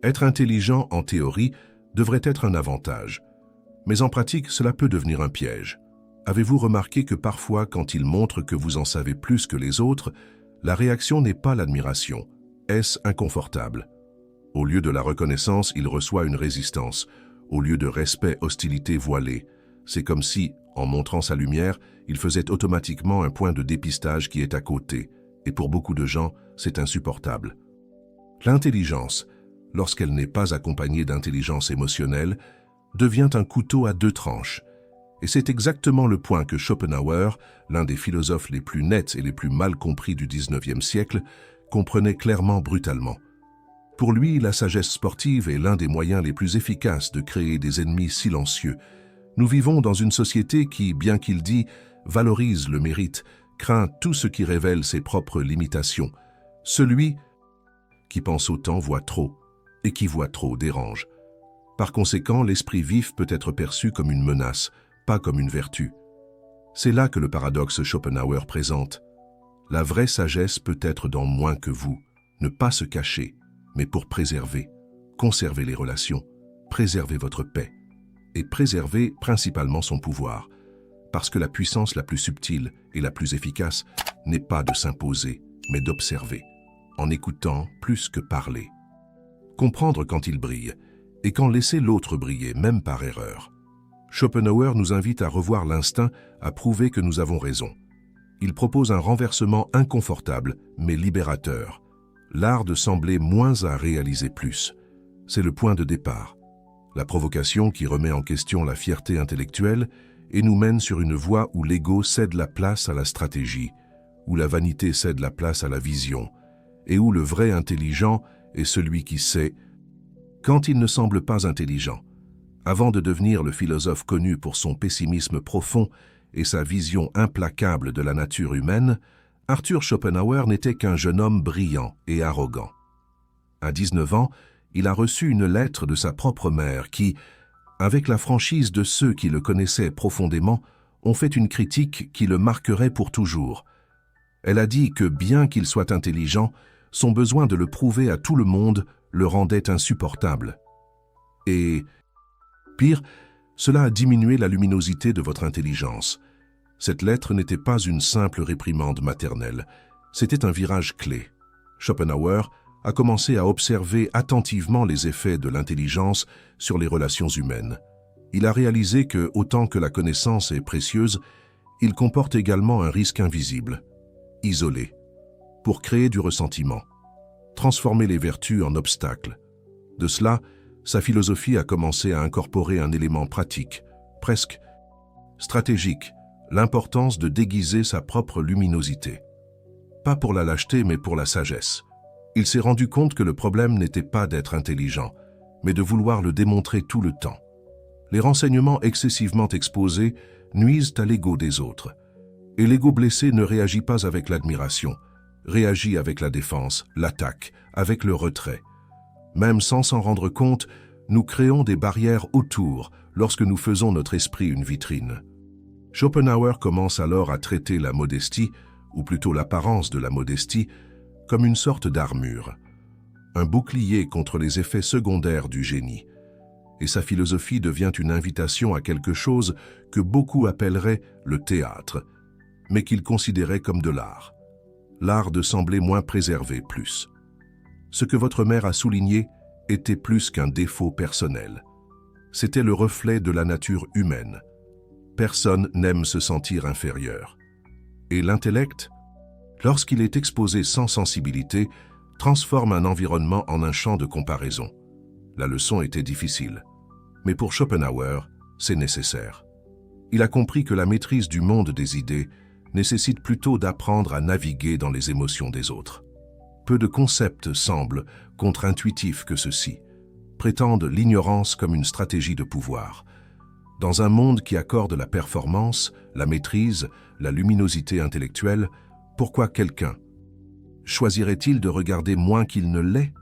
Être intelligent, en théorie, devrait être un avantage. Mais en pratique, cela peut devenir un piège. Avez-vous remarqué que parfois, quand il montre que vous en savez plus que les autres, la réaction n'est pas l'admiration. Est-ce inconfortable? Au lieu de la reconnaissance, il reçoit une résistance. Au lieu de respect, hostilité voilée. C'est comme si, en montrant sa lumière, il faisait automatiquement un point de dépistage qui est à côté. Et pour beaucoup de gens, c'est insupportable. L'intelligence, lorsqu'elle n'est pas accompagnée d'intelligence émotionnelle, devient un couteau à deux tranches. Et c'est exactement le point que Schopenhauer, l'un des philosophes les plus nets et les plus mal compris du XIXe siècle, comprenait clairement brutalement. Pour lui, la sagesse sportive est l'un des moyens les plus efficaces de créer des ennemis silencieux. Nous vivons dans une société qui, bien qu'il dit, valorise le mérite, craint tout ce qui révèle ses propres limitations. Celui qui pense autant voit trop, et qui voit trop dérange. Par conséquent, l'esprit vif peut être perçu comme une menace, pas comme une vertu. C'est là que le paradoxe Schopenhauer présente. La vraie sagesse peut être dans moins que vous, ne pas se cacher, mais pour préserver, conserver les relations, préserver votre paix, et préserver principalement son pouvoir, parce que la puissance la plus subtile et la plus efficace n'est pas de s'imposer, mais d'observer, en écoutant plus que parler. Comprendre quand il brille, et quand laisser l'autre briller, même par erreur. Schopenhauer nous invite à revoir l'instinct, à prouver que nous avons raison. Il propose un renversement inconfortable, mais libérateur. L'art de sembler moins à réaliser plus. C'est le point de départ. La provocation qui remet en question la fierté intellectuelle et nous mène sur une voie où l'ego cède la place à la stratégie, où la vanité cède la place à la vision, et où le vrai intelligent est celui qui sait quand il ne semble pas intelligent. Avant de devenir le philosophe connu pour son pessimisme profond et sa vision implacable de la nature humaine, Arthur Schopenhauer n'était qu'un jeune homme brillant et arrogant. À 19 ans, il a reçu une lettre de sa propre mère qui, avec la franchise de ceux qui le connaissaient profondément, ont fait une critique qui le marquerait pour toujours. Elle a dit que bien qu'il soit intelligent, son besoin de le prouver à tout le monde le rendait insupportable. Et, pire, cela a diminué la luminosité de votre intelligence. Cette lettre n'était pas une simple réprimande maternelle, c'était un virage clé. Schopenhauer a commencé à observer attentivement les effets de l'intelligence sur les relations humaines. Il a réalisé que, autant que la connaissance est précieuse, il comporte également un risque invisible, isolé, pour créer du ressentiment, transformer les vertus en obstacles. De cela, sa philosophie a commencé à incorporer un élément pratique, presque stratégique, l'importance de déguiser sa propre luminosité. Pas pour la lâcheté, mais pour la sagesse. Il s'est rendu compte que le problème n'était pas d'être intelligent, mais de vouloir le démontrer tout le temps. Les renseignements excessivement exposés nuisent à l'ego des autres. Et l'ego blessé ne réagit pas avec l'admiration, réagit avec la défense, l'attaque, avec le retrait. Même sans s'en rendre compte, nous créons des barrières autour lorsque nous faisons notre esprit une vitrine. Schopenhauer commence alors à traiter la modestie, ou plutôt l'apparence de la modestie, comme une sorte d'armure, un bouclier contre les effets secondaires du génie. Et sa philosophie devient une invitation à quelque chose que beaucoup appelleraient le théâtre, mais qu'il considérait comme de l'art. L'art de sembler moins préservé plus. Ce que votre mère a souligné était plus qu'un défaut personnel. C'était le reflet de la nature humaine. Personne n'aime se sentir inférieur. Et l'intellect, lorsqu'il est exposé sans sensibilité, transforme un environnement en un champ de comparaison. La leçon était difficile. Mais pour Schopenhauer, c'est nécessaire. Il a compris que la maîtrise du monde des idées nécessite plutôt d'apprendre à naviguer dans les émotions des autres. Peu de concepts semblent contre-intuitifs que ceux-ci, prétendent l'ignorance comme une stratégie de pouvoir. Dans un monde qui accorde la performance, la maîtrise, la luminosité intellectuelle, pourquoi quelqu'un choisirait-il de regarder moins qu'il ne l'est?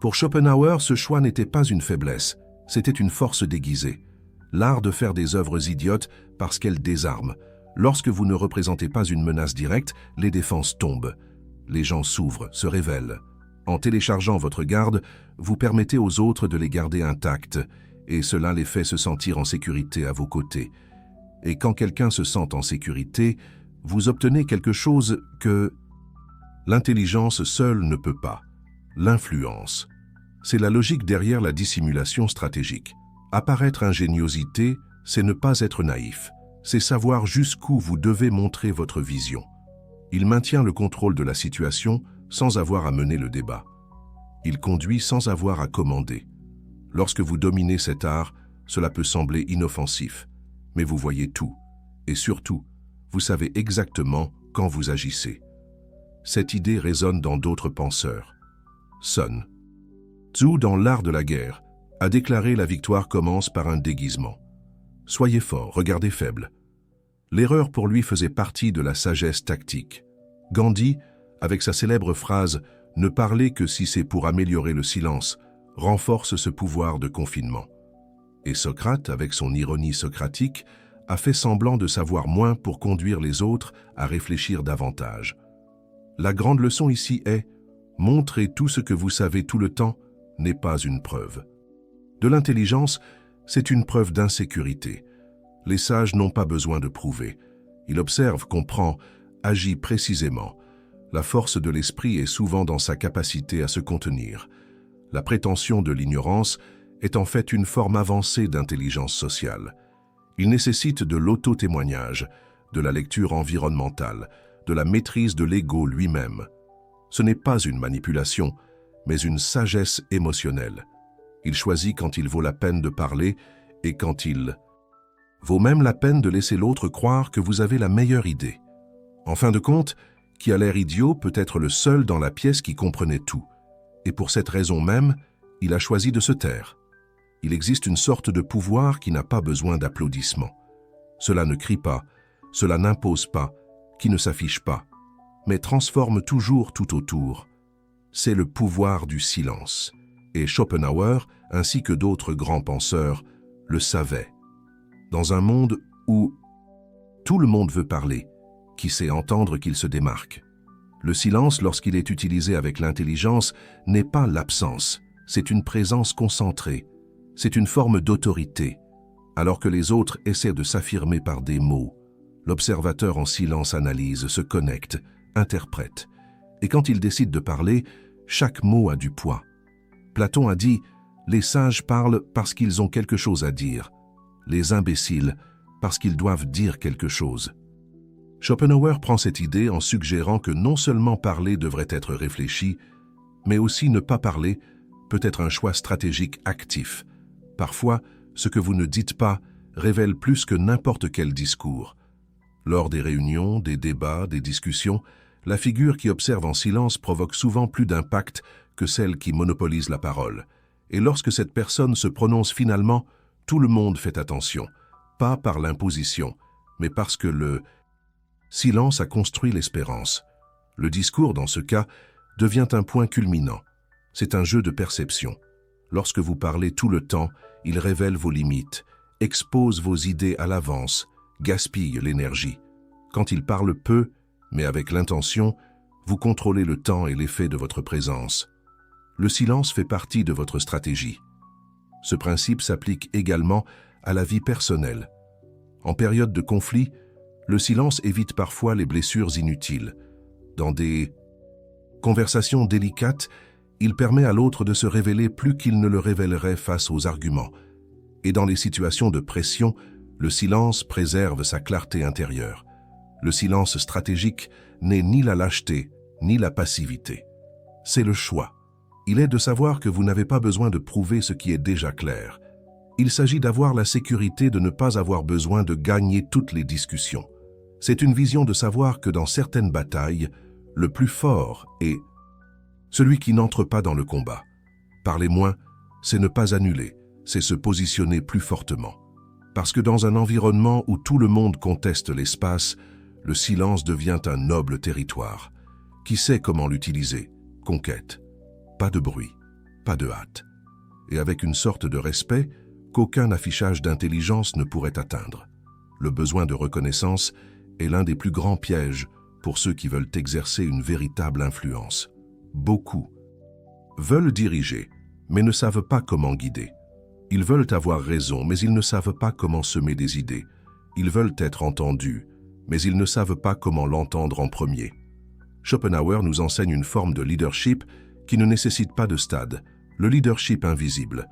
Pour Schopenhauer, ce choix n'était pas une faiblesse, c'était une force déguisée. L'art de faire des œuvres idiotes parce qu'elles désarment. Lorsque vous ne représentez pas une menace directe, les défenses tombent. Les gens s'ouvrent, se révèlent. En téléchargeant votre garde, vous permettez aux autres de les garder intactes, et cela les fait se sentir en sécurité à vos côtés. Et quand quelqu'un se sent en sécurité, vous obtenez quelque chose que l'intelligence seule ne peut pas, l'influence. C'est la logique derrière la dissimulation stratégique. Apparaître ingéniosité, c'est ne pas être naïf. C'est savoir jusqu'où vous devez montrer votre vision. Il maintient le contrôle de la situation sans avoir à mener le débat. Il conduit sans avoir à commander. Lorsque vous dominez cet art, cela peut sembler inoffensif, mais vous voyez tout. Et surtout, vous savez exactement quand vous agissez. Cette idée résonne dans d'autres penseurs. Sun Tzu, dans l'art de la guerre, a déclaré la victoire commence par un déguisement. Soyez fort, regardez faible. L'erreur pour lui faisait partie de la sagesse tactique. Gandhi, avec sa célèbre phrase « Ne parler que si c'est pour améliorer le silence », renforce ce pouvoir de confinement. Et Socrate, avec son ironie socratique, a fait semblant de savoir moins pour conduire les autres à réfléchir davantage. La grande leçon ici est « Montrer tout ce que vous savez tout le temps n'est pas une preuve ». De l'intelligence, c'est une preuve d'insécurité. Les sages n'ont pas besoin de prouver. Il observe, comprend, agit précisément. La force de l'esprit est souvent dans sa capacité à se contenir. La prétention de l'ignorance est en fait une forme avancée d'intelligence sociale. Il nécessite de l'auto-témoignage, de la lecture environnementale, de la maîtrise de l'ego lui-même. Ce n'est pas une manipulation, mais une sagesse émotionnelle. Il choisit quand il vaut la peine de parler et quand il vaut même la peine de laisser l'autre croire que vous avez la meilleure idée. En fin de compte, qui a l'air idiot peut être le seul dans la pièce qui comprenait tout. Et pour cette raison même, il a choisi de se taire. Il existe une sorte de pouvoir qui n'a pas besoin d'applaudissements. Cela ne crie pas, cela n'impose pas, qui ne s'affiche pas, mais transforme toujours tout autour. C'est le pouvoir du silence. Et Schopenhauer, ainsi que d'autres grands penseurs, le savaient. Dans un monde où tout le monde veut parler, qui sait entendre qu'il se démarque. Le silence, lorsqu'il est utilisé avec l'intelligence, n'est pas l'absence, c'est une présence concentrée, c'est une forme d'autorité. Alors que les autres essaient de s'affirmer par des mots, l'observateur en silence analyse, se connecte, interprète. Et quand il décide de parler, chaque mot a du poids. Platon a dit « Les sages parlent parce qu'ils ont quelque chose à dire, les imbéciles parce qu'ils doivent dire quelque chose. » Schopenhauer prend cette idée en suggérant que non seulement parler devrait être réfléchi, mais aussi ne pas parler peut être un choix stratégique actif. Parfois, ce que vous ne dites pas révèle plus que n'importe quel discours. Lors des réunions, des débats, des discussions, la figure qui observe en silence provoque souvent plus d'impact que celle qui monopolise la parole. Et lorsque cette personne se prononce finalement, tout le monde fait attention, pas par l'imposition, mais parce que le silence a construit l'espérance. Le discours, dans ce cas, devient un point culminant. C'est un jeu de perception. Lorsque vous parlez tout le temps, il révèle vos limites, expose vos idées à l'avance, gaspille l'énergie. Quand il parle peu, mais avec l'intention, vous contrôlez le temps et l'effet de votre présence. Le silence fait partie de votre stratégie. Ce principe s'applique également à la vie personnelle. En période de conflit, le silence évite parfois les blessures inutiles. Dans des conversations délicates, il permet à l'autre de se révéler plus qu'il ne le révélerait face aux arguments. Et dans les situations de pression, le silence préserve sa clarté intérieure. Le silence stratégique n'est ni la lâcheté, ni la passivité. C'est le choix. Il est de savoir que vous n'avez pas besoin de prouver ce qui est déjà clair. Il s'agit d'avoir la sécurité de ne pas avoir besoin de gagner toutes les discussions. C'est une vision de savoir que dans certaines batailles, le plus fort est celui qui n'entre pas dans le combat. Parler moins, c'est ne pas annuler, c'est se positionner plus fortement. Parce que dans un environnement où tout le monde conteste l'espace, le silence devient un noble territoire. Qui sait comment l'utiliser? Conquête. Pas de bruit, pas de hâte. Et avec une sorte de respect qu'aucun affichage d'intelligence ne pourrait atteindre. Le besoin de reconnaissance est l'un des plus grands pièges pour ceux qui veulent exercer une véritable influence. Beaucoup veulent diriger, mais ne savent pas comment guider. Ils veulent avoir raison, mais ils ne savent pas comment semer des idées. Ils veulent être entendus, mais ils ne savent pas comment l'entendre en premier. Schopenhauer nous enseigne une forme de leadership qui ne nécessite pas de stade, le leadership invisible.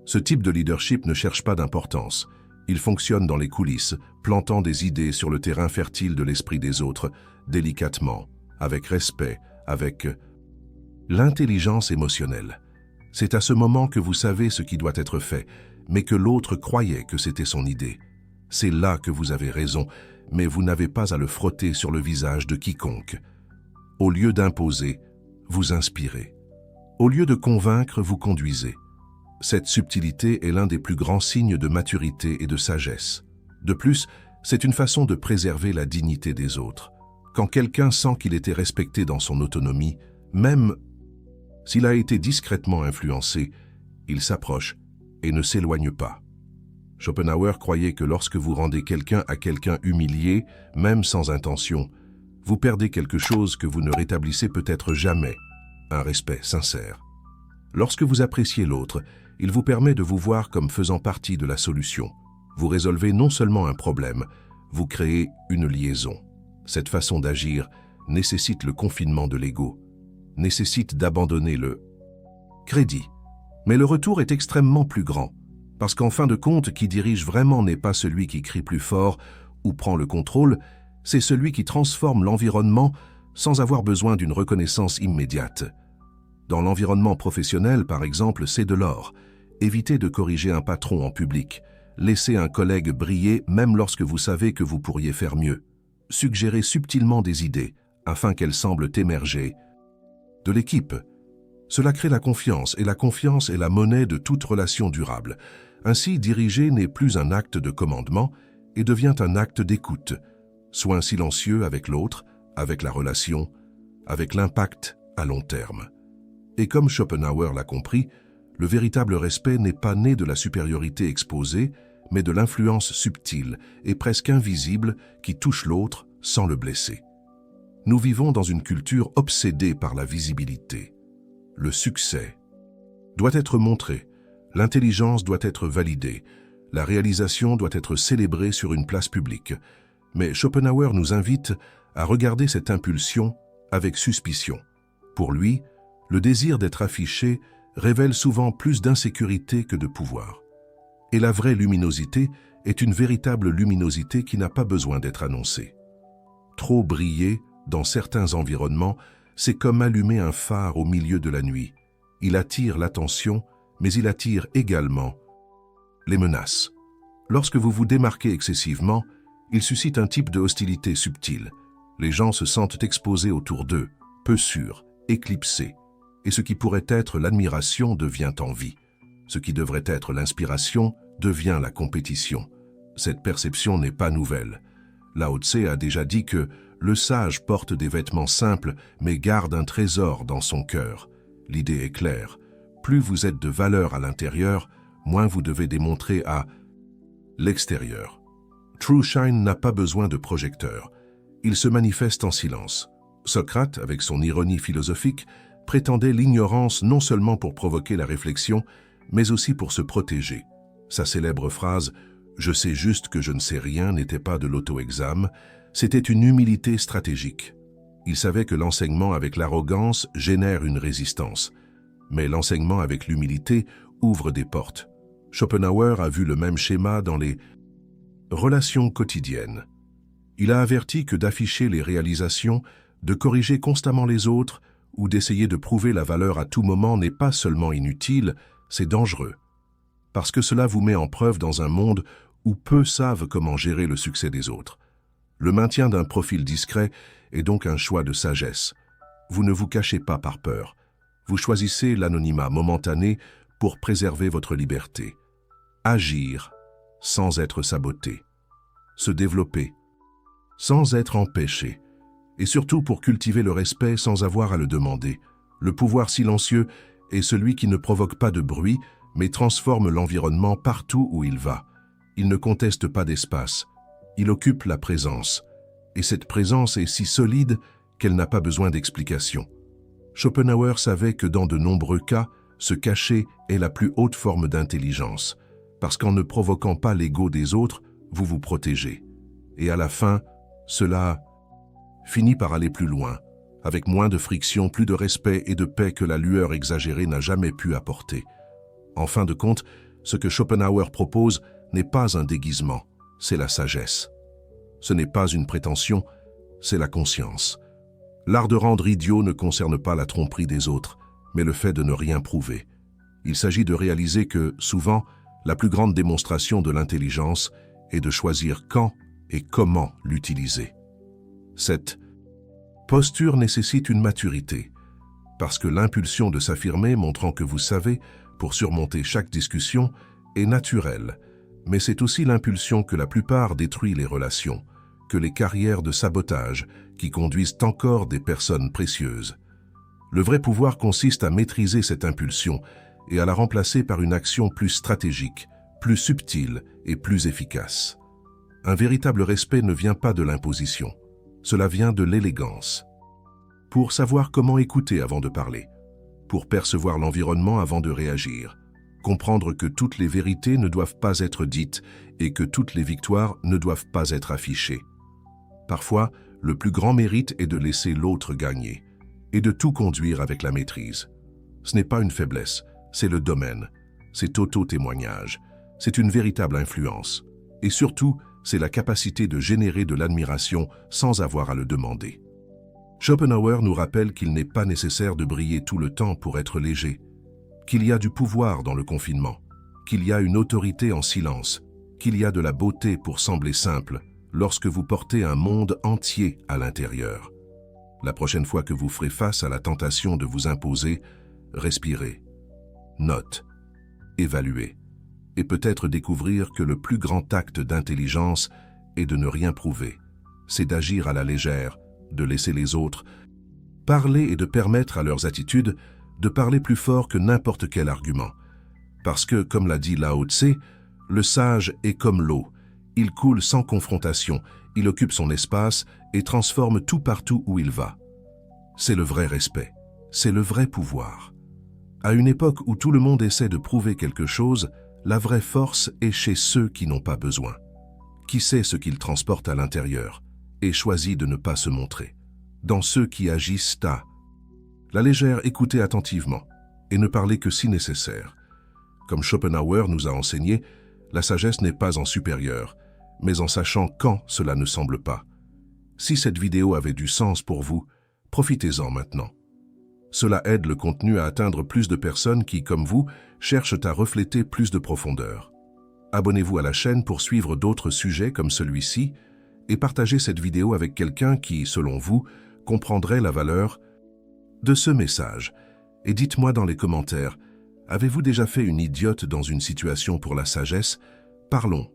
Ce type de leadership ne cherche pas d'importance. Il fonctionne dans les coulisses, plantant des idées sur le terrain fertile de l'esprit des autres, délicatement, avec respect, avec l'intelligence émotionnelle. C'est à ce moment que vous savez ce qui doit être fait, mais que l'autre croyait que c'était son idée. C'est là que vous avez raison, mais vous n'avez pas à le frotter sur le visage de quiconque. Au lieu d'imposer, vous inspirez. Au lieu de convaincre, vous conduisez. Cette subtilité est l'un des plus grands signes de maturité et de sagesse. De plus, c'est une façon de préserver la dignité des autres. Quand quelqu'un sent qu'il était respecté dans son autonomie, même s'il a été discrètement influencé, il s'approche et ne s'éloigne pas. Schopenhauer croyait que lorsque vous rendez quelqu'un à quelqu'un humilié, même sans intention, vous perdez quelque chose que vous ne rétablissez peut-être jamais, un respect sincère. Lorsque vous appréciez l'autre, il vous permet de vous voir comme faisant partie de la solution. Vous résolvez non seulement un problème, vous créez une liaison. Cette façon d'agir nécessite le confinement de l'ego, nécessite d'abandonner le crédit. Mais le retour est extrêmement plus grand, parce qu'en fin de compte, qui dirige vraiment n'est pas celui qui crie plus fort ou prend le contrôle, c'est celui qui transforme l'environnement sans avoir besoin d'une reconnaissance immédiate. Dans l'environnement professionnel, par exemple, c'est de l'or. Évitez de corriger un patron en public. Laissez un collègue briller même lorsque vous savez que vous pourriez faire mieux. Suggérez subtilement des idées, afin qu'elles semblent émerger de l'équipe. Cela crée la confiance, et la confiance est la monnaie de toute relation durable. Ainsi, diriger n'est plus un acte de commandement et devient un acte d'écoute. Soin silencieux avec l'autre, avec la relation, avec l'impact à long terme. Et comme Schopenhauer l'a compris, le véritable respect n'est pas né de la supériorité exposée, mais de l'influence subtile et presque invisible qui touche l'autre sans le blesser. Nous vivons dans une culture obsédée par la visibilité. Le succès doit être montré, l'intelligence doit être validée, la réalisation doit être célébrée sur une place publique. Mais Schopenhauer nous invite à regarder cette impulsion avec suspicion. Pour lui, le désir d'être affiché révèle souvent plus d'insécurité que de pouvoir. Et la vraie luminosité est une véritable luminosité qui n'a pas besoin d'être annoncée. Trop briller, dans certains environnements, c'est comme allumer un phare au milieu de la nuit. Il attire l'attention, mais il attire également les menaces. Lorsque vous vous démarquez excessivement, il suscite un type de hostilité subtile. Les gens se sentent exposés autour d'eux, peu sûrs, éclipsés. Et ce qui pourrait être l'admiration devient envie. Ce qui devrait être l'inspiration devient la compétition. Cette perception n'est pas nouvelle. Lao Tse a déjà dit que le sage porte des vêtements simples mais garde un trésor dans son cœur. L'idée est claire. Plus vous êtes de valeur à l'intérieur, moins vous devez démontrer à l'extérieur. True Shine n'a pas besoin de projecteur. Il se manifeste en silence. Socrate, avec son ironie philosophique, prétendait l'ignorance non seulement pour provoquer la réflexion, mais aussi pour se protéger. Sa célèbre phrase « Je sais juste que je ne sais rien » n'était pas de l'auto-examen, c'était une humilité stratégique. Il savait que l'enseignement avec l'arrogance génère une résistance, mais l'enseignement avec l'humilité ouvre des portes. Schopenhauer a vu le même schéma dans les relations quotidiennes. Il a averti que d'afficher les réalisations, de corriger constamment les autres, ou d'essayer de prouver la valeur à tout moment n'est pas seulement inutile, c'est dangereux. Parce que cela vous met en preuve dans un monde où peu savent comment gérer le succès des autres. Le maintien d'un profil discret est donc un choix de sagesse. Vous ne vous cachez pas par peur. Vous choisissez l'anonymat momentané pour préserver votre liberté. Agir sans être saboté. Se développer sans être empêché. Et surtout pour cultiver le respect sans avoir à le demander. Le pouvoir silencieux est celui qui ne provoque pas de bruit, mais transforme l'environnement partout où il va. Il ne conteste pas d'espace, il occupe la présence. Et cette présence est si solide qu'elle n'a pas besoin d'explication. Schopenhauer savait que dans de nombreux cas, se cacher est la plus haute forme d'intelligence, parce qu'en ne provoquant pas l'ego des autres, vous vous protégez. Et à la fin, cela finit par aller plus loin, avec moins de friction, plus de respect et de paix que la lueur exagérée n'a jamais pu apporter. En fin de compte, ce que Schopenhauer propose n'est pas un déguisement, c'est la sagesse. Ce n'est pas une prétention, c'est la conscience. L'art de rendre idiot ne concerne pas la tromperie des autres, mais le fait de ne rien prouver. Il s'agit de réaliser que, souvent, la plus grande démonstration de l'intelligence est de choisir quand et comment l'utiliser. Cette posture nécessite une maturité, parce que l'impulsion de s'affirmer montrant que vous savez, pour surmonter chaque discussion, est naturelle, mais c'est aussi l'impulsion que la plupart détruit les relations, que les carrières de sabotage qui conduisent encore des personnes précieuses. Le vrai pouvoir consiste à maîtriser cette impulsion et à la remplacer par une action plus stratégique, plus subtile et plus efficace. Un véritable respect ne vient pas de l'imposition, cela vient de l'élégance. Pour savoir comment écouter avant de parler, pour percevoir l'environnement avant de réagir, comprendre que toutes les vérités ne doivent pas être dites et que toutes les victoires ne doivent pas être affichées. Parfois, le plus grand mérite est de laisser l'autre gagner et de tout conduire avec la maîtrise. Ce n'est pas une faiblesse, c'est le domaine, c'est auto-témoignage, c'est une véritable influence. Et surtout, c'est la capacité de générer de l'admiration sans avoir à le demander. Schopenhauer nous rappelle qu'il n'est pas nécessaire de briller tout le temps pour être léger, qu'il y a du pouvoir dans le confinement, qu'il y a une autorité en silence, qu'il y a de la beauté pour sembler simple lorsque vous portez un monde entier à l'intérieur. La prochaine fois que vous ferez face à la tentation de vous imposer, respirez, note, évaluez, et peut-être découvrir que le plus grand acte d'intelligence est de ne rien prouver. C'est d'agir à la légère, de laisser les autres parler et de permettre à leurs attitudes de parler plus fort que n'importe quel argument. Parce que, comme l'a dit Lao Tse, le sage est comme l'eau. Il coule sans confrontation, il occupe son espace et transforme tout partout où il va. C'est le vrai respect, c'est le vrai pouvoir. À une époque où tout le monde essaie de prouver quelque chose, la vraie force est chez ceux qui n'ont pas besoin, qui sait ce qu'ils transportent à l'intérieur et choisit de ne pas se montrer. Dans ceux qui agissent à la légère, écoutez attentivement et ne parlez que si nécessaire. Comme Schopenhauer nous a enseigné, la sagesse n'est pas en supérieur, mais en sachant quand cela ne semble pas. Si cette vidéo avait du sens pour vous, profitez-en maintenant. Cela aide le contenu à atteindre plus de personnes qui, comme vous, cherchent à refléter plus de profondeur. Abonnez-vous à la chaîne pour suivre d'autres sujets comme celui-ci et partagez cette vidéo avec quelqu'un qui, selon vous, comprendrait la valeur de ce message. Et dites-moi dans les commentaires, avez-vous déjà fait une idiote dans une situation pour la sagesse? Parlons.